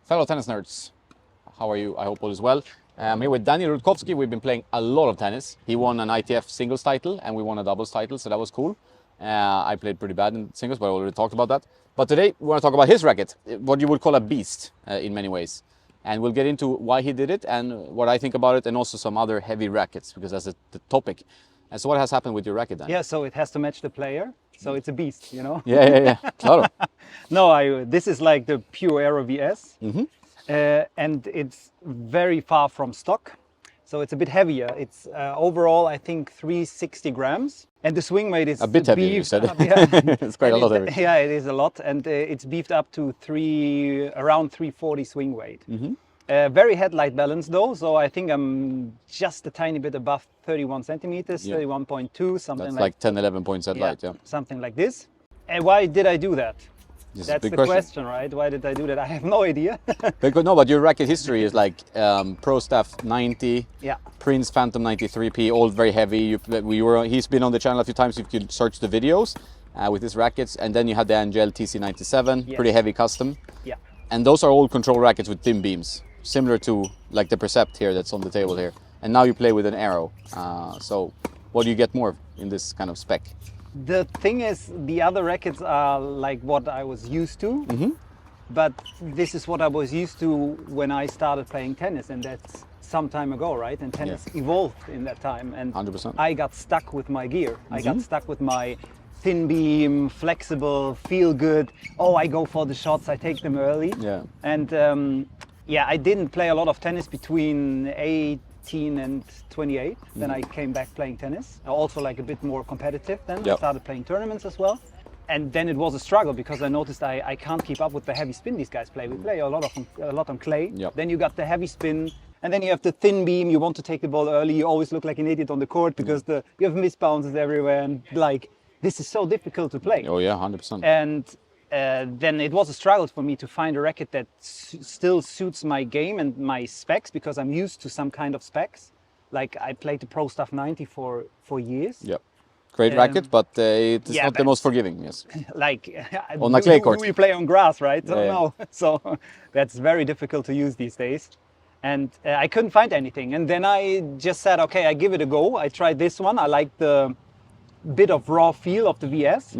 Fellow tennis nerds, how are you? I hope all is well. I'm here with Daniel Rutkowski. We've been playing a lot of tennis. He won an ITF singles title and we won a doubles title, so that was cool. I played pretty bad in singles, but I already talked about that. But today we want to talk about his racket, what you would call a beast in many ways. And we'll get into why he did it and what I think about it, and also some other heavy rackets, because that's the topic. And so what has happened with your racket, Daniel? Yeah, so it has to match the player. So it's a beast, you know? Yeah. Claro. No, this is like the pure Aero VS. Mm-hmm. And it's very far from stock. So it's a bit heavier. It's overall, I think, 360 grams. And the swing weight is A bit heavier, you said. Yeah. It's quite a lot heavy. Yeah, it is a lot. And it's beefed up to around 340 swing weight. Mm-hmm. Very headlight balance though. So I think I'm just a tiny bit above 31 centimeters, Yeah. 31.2, something That's like like 10, 11 points headlight, yeah. something like this. And why did I do that? This is a That's big the question, right? Why did I do that? I have no idea. But your racket history is like Pro Staff 90, Yeah. Prince Phantom 93P, all very heavy. He's been on the channel a few times. You could search the videos with his rackets, and then you had the Angel TC97, Yes. pretty heavy custom. Yeah. And those are all control rackets with thin beams, similar to like the Percept here that's on the table here. And now you play with an Aero. So what do you get more in this kind of spec? The thing is, the other rackets are like what I was used to, but this is what I was used to when I started playing tennis, and that's some time ago, right? And tennis evolved in that time, and 100%. I got stuck with my gear. I got stuck with my thin beam, flexible, feel good. Oh, I go for the shots, I take them early. Yeah. And I didn't play a lot of tennis between 18 and 28. Then I came back playing tennis. Also like a bit more competitive then. Yep. I started playing tournaments as well. And then it was a struggle because I noticed I can't keep up with the heavy spin these guys play. We play a lot on clay. Yep. Then you got the heavy spin, and then you have the thin beam. You want to take the ball early. You always look like an idiot on the court because you have miss bounces everywhere, and like this is so difficult to play. Oh yeah, 100%. And then it was a struggle for me to find a racket that still suits my game and my specs, because I'm used to some kind of specs. Like I played the Pro Staff 90 for years. Yep. Great racket, but it is not the most forgiving, yes. Like On a clay court. we play on grass, right? So Yeah. no, so that's very difficult to use these days. And I couldn't find anything. And then I just said, okay, I give it a go. I tried this one. I like the bit of raw feel of the VS.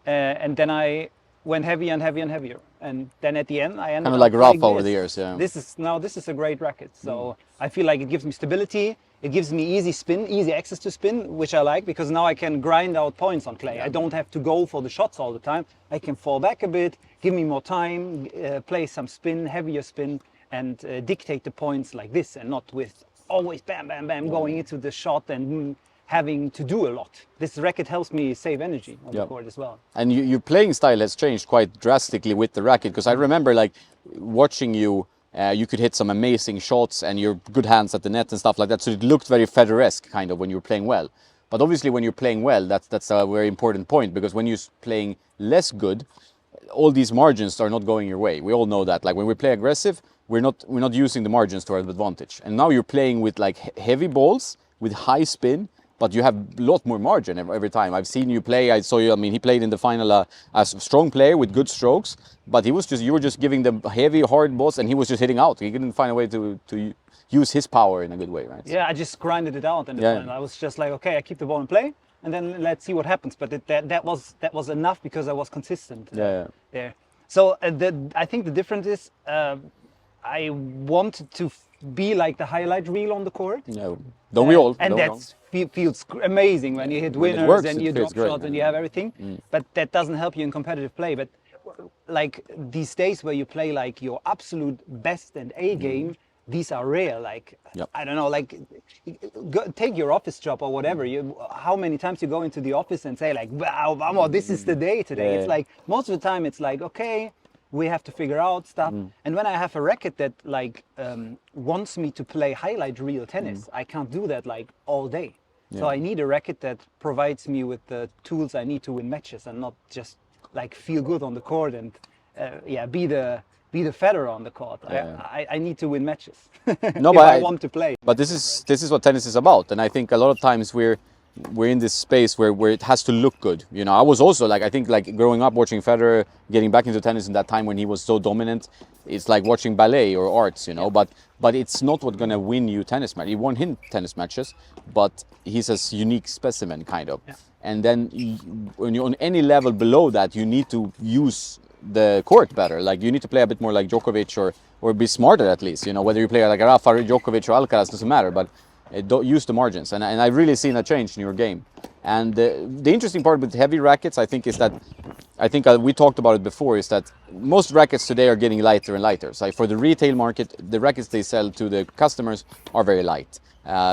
And then I went heavier and heavier and heavier. And then at the end, I ended Kind of up like rough playing over this. the years, yeah. This is a great racket. So I feel like it gives me stability. It gives me easy spin, easy access to spin, which I like, because now I can grind out points on clay. I don't have to go for the shots all the time. I can fall back a bit, give me more time, play some spin, heavier spin, and dictate the points like this, and not with always bam, bam, bam, going into the shot and having to do a lot. This racket helps me save energy on the court as well. And your playing style has changed quite drastically with the racket, because I remember like watching you, you could hit some amazing shots and your good hands at the net and stuff like that. So it looked very Federer-esque kind of when you were playing well. But obviously when you're playing well, that's a very important point, because when you're playing less good, all these margins are not going your way. We all know that. Like when we play aggressive, we're not using the margins to our advantage. And now you're playing with like heavy balls with high spin, but you have a lot more margin every time. I've seen you play. I saw you. I mean, he played in the final as a strong player with good strokes, but you were just giving them heavy, hard balls, and he was just hitting out. He couldn't find a way to use his power in a good way, right? Yeah, I just grinded it out in the final. I was just like, okay, I keep the ball in play, and then let's see what happens. But that was enough because I was consistent. There. So I think the difference is I wanted to be like the highlight reel on the court. Yeah, don't we all? And that feels amazing when you hit winners and you drop shots and you have everything. But that doesn't help you in competitive play. But like these days where you play like your absolute best and A game, these are rare. Like I don't know, like take your office job or whatever. How many times you go into the office and say like, wow, vamos, this is the day today. It's like most of the time it's like, okay, we have to figure out stuff. And when I have a racket that like wants me to play highlight reel tennis, I can't do that like all day. So I need a racket that provides me with the tools I need to win matches, and not just like feel good on the court and be the Federer on the court. I need to win matches. No, if I want to play. But this is what tennis is about, and I think a lot of times we're we're in this space where it has to look good. You know, I was also like, I think like growing up watching Federer, getting back into tennis in that time when he was so dominant, it's like watching ballet or arts, you know. But it's not what's gonna win you tennis match. He won him tennis matches, but he's a unique specimen kind of. Yeah. And then when you're on any level below that, you need to use the court better. Like you need to play a bit more like Djokovic or be smarter at least. You know, whether you play like Rafa, Djokovic or Alcaraz doesn't matter, but don't use the margins. And I've really seen a change in your game. And the interesting part with heavy rackets, I think, is that we talked about it before, is that most rackets today are getting lighter and lighter. So for the retail market, the rackets they sell to the customers are very light.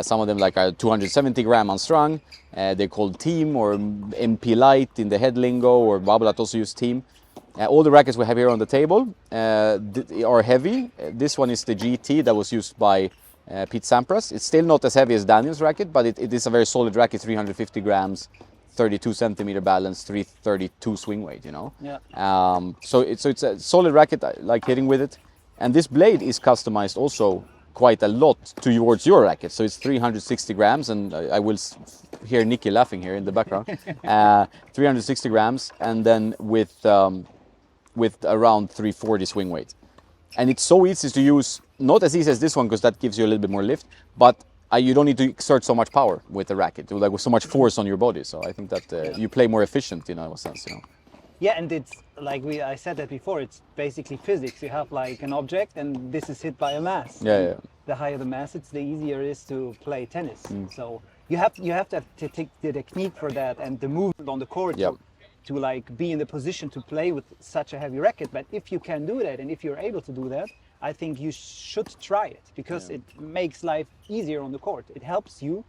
Some of them like are 270 gram unstrung. They're called Team or MP Light in the head lingo, or Babolat also use Team. All the rackets we have here on the table are heavy. This one is the GT that was used by Pete Sampras. It's still not as heavy as Daniel's racket, but it is a very solid racket, 350 grams, 32 centimeter balance, 332 swing weight, you know. Yeah. So it's a solid racket. I like hitting with it. And this blade is customized also quite a lot towards your racket. So it's 360 grams, and I will hear Nikki laughing here in the background. 360 grams, and then with around 340 swing weight. And it's so easy to use, not as easy as this one because that gives you a little bit more lift, but you don't need to exert so much power with the racket, like with so much force on your body. So I think that you play more efficient, in a sense, you know. Yeah, and it's like I said that before, it's basically physics. You have like an object and this is hit by a mass. Yeah. The higher the mass, the easier it is to play tennis. So you have to take the technique for that and the movement on the court to like be in the position to play with such a heavy racket. But if you can do that and if you're able to do that, I think you should try it because it makes life easier on the court. It helps you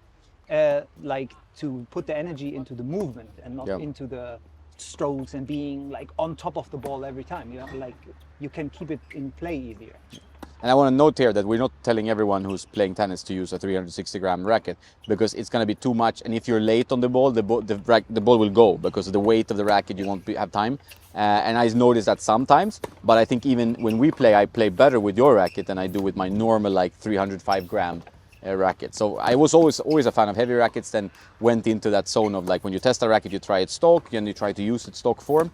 like to put the energy into the movement and not into the strokes and being like on top of the ball every time. You know, like you can keep it in play easier. And I want to note here that we're not telling everyone who's playing tennis to use a 360 gram racket because it's going to be too much. And if you're late on the ball, the ball will go because of the weight of the racket. You won't have time. And I noticed that sometimes. But I think even when we play, I play better with your racket than I do with my normal like 305 gram racket. So I was always a fan of heavy rackets. Then went into that zone of like when you test a racket, you try it stock and you try to use it stock form.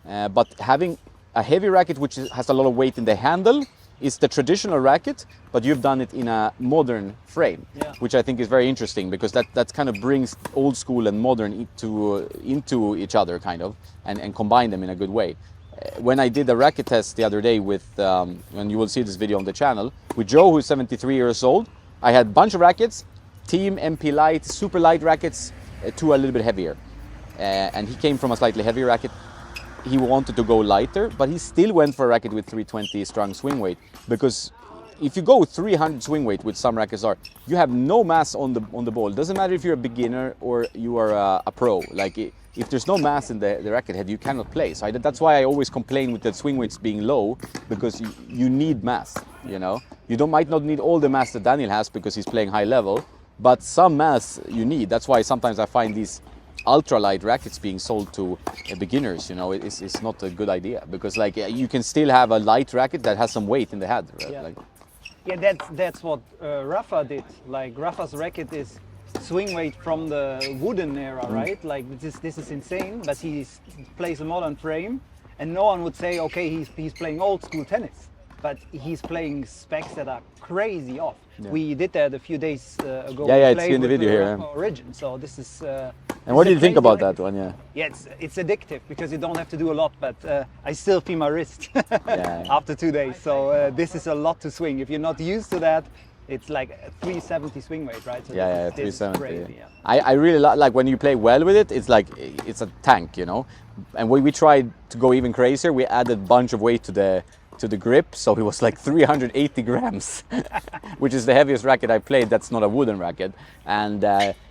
But having a heavy racket which has a lot of weight in the handle. It's the traditional racket, but you've done it in a modern frame, which I think is very interesting because that kind of brings old school and modern into each other kind of and combine them in a good way. When I did a racket test the other day with, and you will see this video on the channel, with Joe, who's 73 years old, I had a bunch of rackets, Team, MP Light, super light rackets, two a little bit heavier. And he came from a slightly heavier racket. He wanted to go lighter, but he still went for a racket with 320 strong swing weight because if you go 300 swing weight with some rackets you have no mass on the ball. It doesn't matter if you're a beginner or you are a pro. Like if there's no mass in the racket head, you cannot play. So that's why I always complain with the swing weights being low because you need mass. You know, you might not need all the mass that Daniel has because he's playing high level, but some mass you need. That's why sometimes I find these ultralight rackets being sold to beginners, you know, it's not a good idea because like you can still have a light racket that has some weight in the head. Right? That's what Rafa did. Like Rafa's racket is swing weight from the wooden era, right? Like this is insane, but he plays a modern frame and no one would say, okay, he's playing old school tennis, but he's playing specs that are crazy off. We did that a few days ago. It's in the video here. Origin. So this is. And what do you think about that one? Yeah, it's addictive because you don't have to do a lot, but I still feel my wrist after 2 days. So this is a lot to swing. If you're not used to that, it's like a 370 swing weight, right? So 370. Crazy, I really like when you play well with it. It's like it's a tank, you know. And when we tried to go even crazier, we added a bunch of weight to the grip, so it was like 380 grams, which is the heaviest racket I played. That's not a wooden racket, and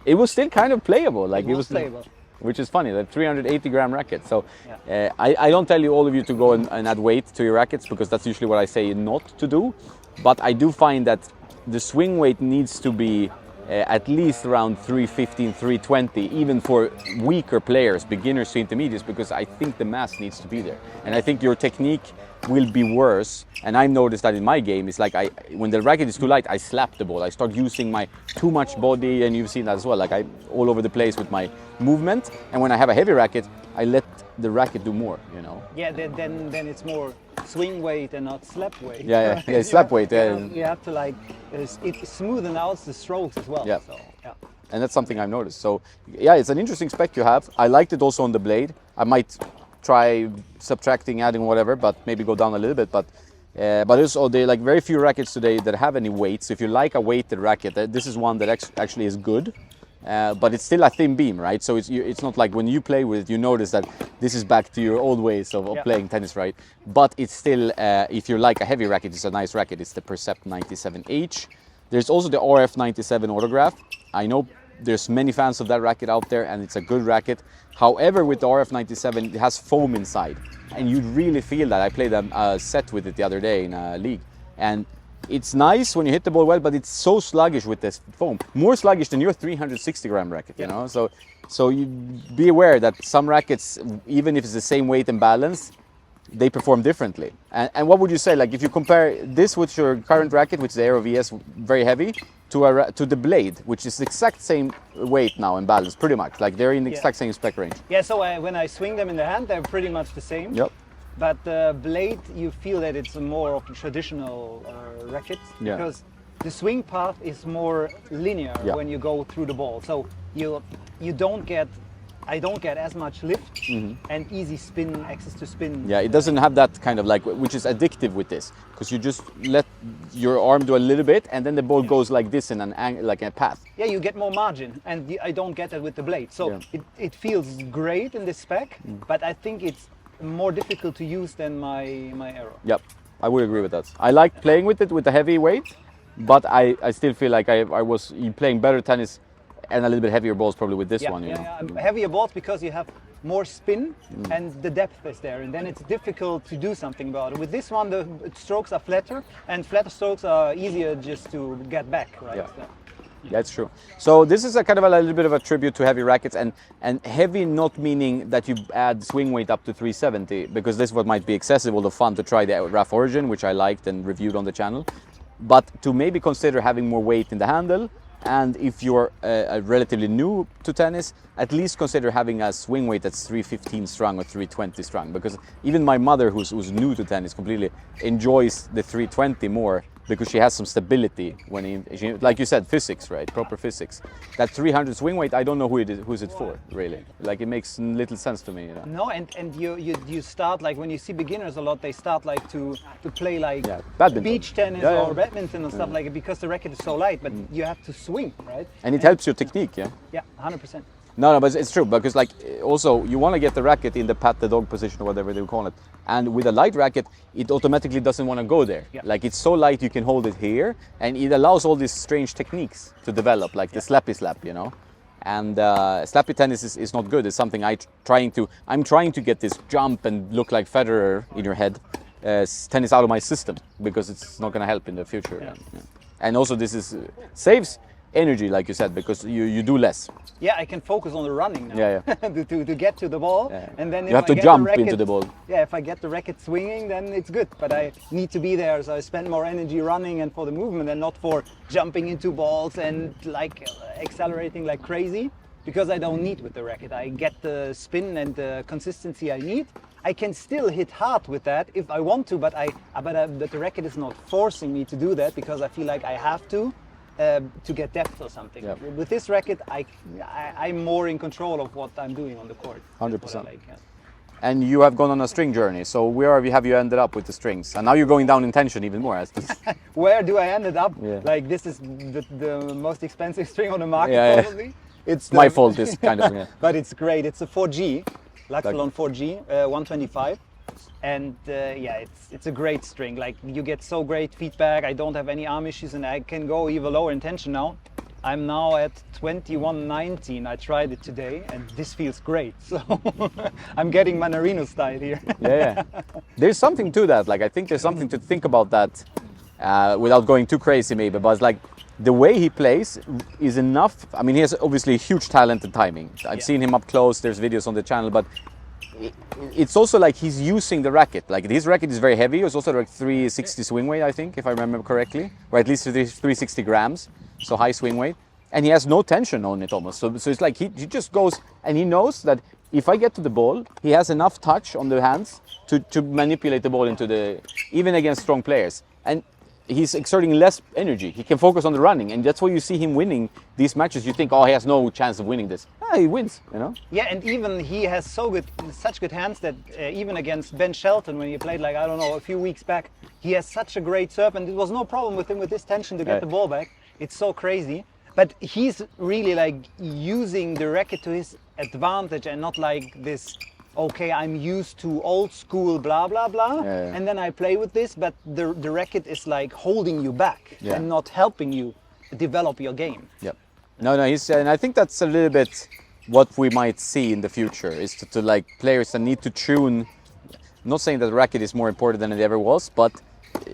it was still kind of playable. Like it was playable, which is funny. That 380 gram racket. So I don't tell you all of you to go and add weight to your rackets because that's usually what I say not to do. But I do find that the swing weight needs to be at least around 315, 320, even for weaker players, beginners to intermediates, because I think the mass needs to be there. And I think your technique will be worse. And I noticed that in my game, it's like when the racket is too light, I slap the ball. I start using my too much body, and you've seen that as well. Like I'm all over the place with my movement. And when I have a heavy racket, I let the racket do more, you know. Yeah, then it's more swing weight and not slap weight. Yeah, slap weight. You have to like it smoothen out the strokes as well. Yeah. So, yeah. And that's something I've noticed. So yeah, it's an interesting spec you have. I liked it also on the blade. I might try subtracting, adding whatever, but maybe go down a little bit. But also they like very few rackets today that have any weight. So if you like a weighted racket, this is one that actually is good. But it's still a thin beam, right? So it's not like when you play with it, you notice that this is back to your old ways of playing tennis, right? But it's still, if you like a heavy racket, it's a nice racket. It's the Percept 97H. There's also the RF 97 Autograph. I know there's many fans of that racket out there, and it's a good racket. However, with the RF 97, it has foam inside, and you really feel that. I played a set with it the other day in a league, and it's nice when you hit the ball well, but it's so sluggish with this foam. More sluggish than your 360-gram racket, you know? So you be aware that some rackets, even if it's the same weight and balance, they perform differently. And what would you say, like if you compare this with your current racket, which is the Aero VS, very heavy, to the blade, which is the exact same weight now and balance, pretty much. Like they're in the exact same spec range. Yeah, so when I swing them in the hand, they're pretty much the same. Yep. But the blade, you feel that it's a more of a traditional racket, because the swing path is more linear when you go through the ball. So I don't get as much lift and easy spin, access to spin. Yeah, it doesn't have that kind of like, which is addictive with this, because you just let your arm do a little bit, and then the ball goes like this in an angle, like a path. Yeah, you get more margin, and I don't get that with the blade. So it feels great in this spec, but I think it's more difficult to use than my Aero. Yep, I would agree with that. I like playing with it with the heavy weight, but I still feel like I was playing better tennis and a little bit heavier balls probably with this one. You know? Heavier balls because you have more spin and the depth is there, and then it's difficult to do something about it. With this one, the strokes are flatter, and flatter strokes are easier just to get back, right? Yeah. That's true. So this is a kind of a little bit of a tribute to heavy rackets, and heavy not meaning that you add swing weight up to 370, because this is what might be excessive, although fun to try the RAF Origin, which I liked and reviewed on the channel. But to maybe consider having more weight in the handle, and if you're relatively new to tennis, at least consider having a swing weight that's 315 strung or 320 strung, because even my mother, who's new to tennis completely, enjoys the 320 more, because she has some stability when she, like you said, physics, right? Proper physics. That 300 swing weight, I don't know who's it for, really. Like it makes little sense to me. You know? No, and you start like when you see beginners a lot, they start like to play like beach tennis or badminton and stuff like it, because the racket is so light, but you have to swing, right? And it helps your technique, yeah? Yeah, 100%. No, but it's true, because like also you want to get the racket in the pat the dog position or whatever they call it, and with a light racket it automatically doesn't want to go there. Like it's so light you can hold it here, and it allows all these strange techniques to develop, like the slappy slap, you know. And slappy tennis is not good. It's something I'm trying to get this jump and look like Federer in your head tennis out of my system, because it's not going to help in the future. And also this saves energy, like you said, because you do less. Yeah, I can focus on the running now. to get to the ball, and then you have to jump into the ball. Yeah, if I get the racket swinging, then it's good. But I need to be there, so I spend more energy running and for the movement, and not for jumping into balls and like accelerating like crazy, because I don't need with the racket. I get the spin and the consistency I need. I can still hit hard with that if I want to, but the racket is not forcing me to do that, because I feel like I have to get depth or something. With this racket, I'm more in control of what I'm doing on the court. 100%. And you have gone on a string journey. So where have you ended up with the strings? And now you're going down in tension even more. Where do I ended up? Like this is the most expensive string on the market, probably. It's my fault, this kind of. But it's great. It's a 4G, Laxalon 4G, 125. And it's a great string. Like you get so great feedback. I don't have any arm issues, and I can go even lower in tension now. I'm now at 2119. I tried it today, and this feels great. So I'm getting Manarino style here. There's something to that. Like I think there's something to think about that, without going too crazy maybe. But it's like the way he plays is enough. I mean, he has obviously huge talent and timing. I've seen him up close. There's videos on the channel, but it's also like he's using the racket. Like his racket is very heavy. It's also like 360 swing weight, I think, if I remember correctly, or at least 360 grams, so high swing weight. And he has no tension on it almost. So it's like he just goes, and he knows that if I get to the ball, he has enough touch on the hands to manipulate the ball into the, even against strong players. And he's exerting less energy. He can focus on the running, and that's why you see him winning these matches. You think, oh, he has no chance of winning this. He wins, you know? Yeah, and even he has such good hands that even against Ben Shelton, when he played like, I don't know, a few weeks back, he has such a great serve, and it was no problem with him with this tension to get the ball back. It's so crazy. But he's really like using the racket to his advantage and not like this, okay, I'm used to old school blah blah blah, and then I play with this, but the racket is like holding you back and not helping you develop your game. Yep. No, and I think that's a little bit what we might see in the future, is to like players that need to tune. I'm not saying that the racket is more important than it ever was, but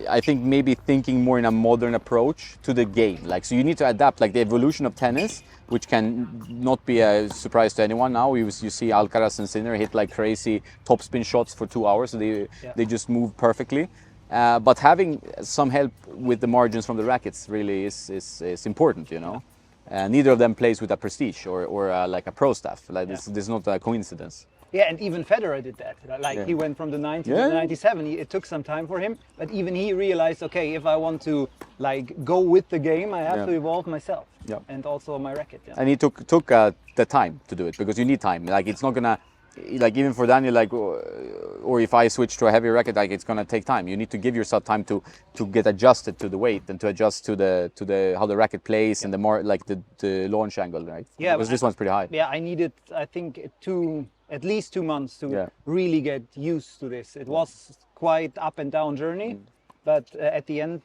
I think maybe thinking more in a modern approach to the game. Like, so you need to adapt, like the evolution of tennis, which can not be a surprise to anyone now. You see Alcaraz and Sinner hit like crazy topspin shots for 2 hours. So they just move perfectly. But having some help with the margins from the rackets really is important, you know. Neither of them plays with a prestige or like a pro staff. Like this is not a coincidence. Yeah, and even Federer did that. Like he went from the 90 to the 97. It took some time for him, but even he realized, okay, if I want to like go with the game, I have to evolve myself and also my racket. And he took the time to do it, because you need time. Like it's not gonna, like even for Daniel, like or if I switch to a heavier racket, like it's gonna take time. You need to give yourself time to get adjusted to the weight and to adjust to the how the racket plays and the more like the launch angle, right? Yeah, because this one's pretty high. Yeah, I needed, I think, at least 2 months to really get used to this. It was quite up and down journey, but at the end,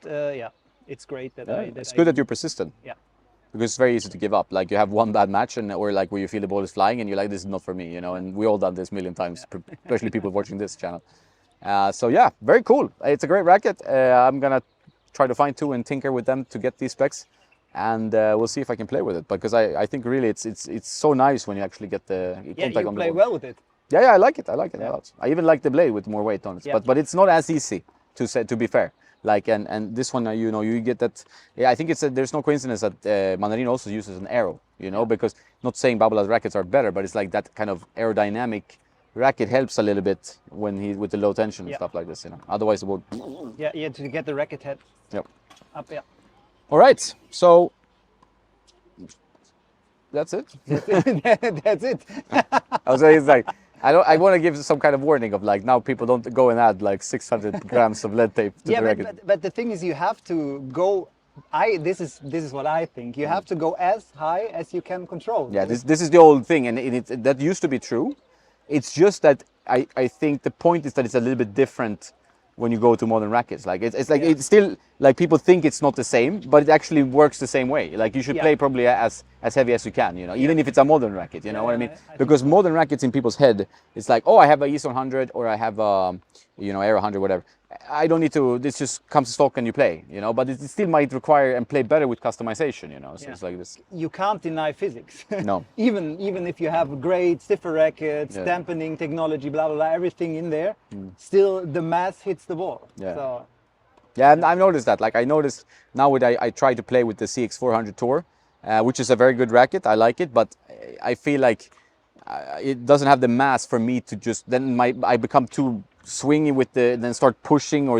it's great that it's good that you're persistent. Yeah. Because it's very easy to give up. Like you have one bad match, or like where you feel the ball is flying, and you're like, this is not for me, you know. And we all done this a million times, especially people watching this channel. So yeah, very cool. It's a great racket. I'm gonna try to find two and tinker with them to get these specs, and we'll see if I can play with it. Because I think really it's so nice when you actually get the contact on the ball. You play well with it. Yeah, I like it. I like it a lot. I even like the blade with more weight on it. But it's not as easy to be fair. Like and this one, you know, you get that. Yeah, I think there's no coincidence that Mandarin also uses an arrow, you know, because not saying Babala's rackets are better, but it's like that kind of aerodynamic racket helps a little bit when with the low tension and stuff like this, you know. Otherwise, it would. Yeah, to get the racket head. Yep. Up, yeah. All right, so that's it. That's it. I was saying, it's like. I want to give some kind of warning of like now people don't go and add like 600 grams of lead tape to the racket. But the thing is, you have to go. This is what I think. You have to go as high as you can control. Yeah, this is the old thing, and that used to be true. It's just that I think the point is that it's a little bit different when you go to modern rackets. Like it's like it's still like people think it's not the same, but it actually works the same way. Like you should play probably as heavy as you can, you know, even if it's a modern racket, you know what I mean? Because modern rackets in people's head, it's like, oh, I have a ISO 100 or I have you know, Aero 100, whatever. I don't need to. This just comes to stock and you play, you know. But it still might require and play better with customization, you know. So it's like this. You can't deny physics. No. even if you have great stiffer rackets, dampening technology, blah blah blah, everything in there, still the mass hits the ball. Yeah. So. Yeah, and I've noticed that. Like I noticed now I try to play with the CX400 Tour, which is a very good racket. I like it, but I feel like it doesn't have the mass for me to just. Then I become too swingy with then start pushing or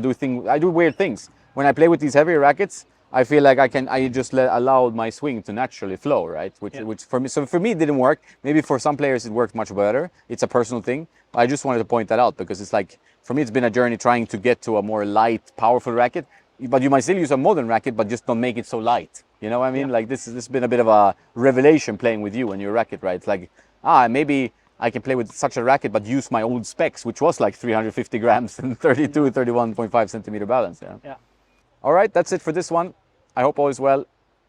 I do weird things. When I play with these heavier rackets, I feel like I just allow my swing to naturally flow, right? Which for me it didn't work. Maybe for some players it worked much better. It's a personal thing. I just wanted to point that out because it's like, for me it's been a journey trying to get to a more light, powerful racket. But you might still use a modern racket, but just don't make it so light. You know what I mean? Like this has been a bit of a revelation playing with you and your racket, right? It's like, maybe I can play with such a racket, but use my old specs, which was like 350 grams and 31.5 centimeter balance. Yeah. All right, that's it for this one. I hope all is well,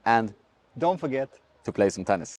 and don't forget to play some tennis.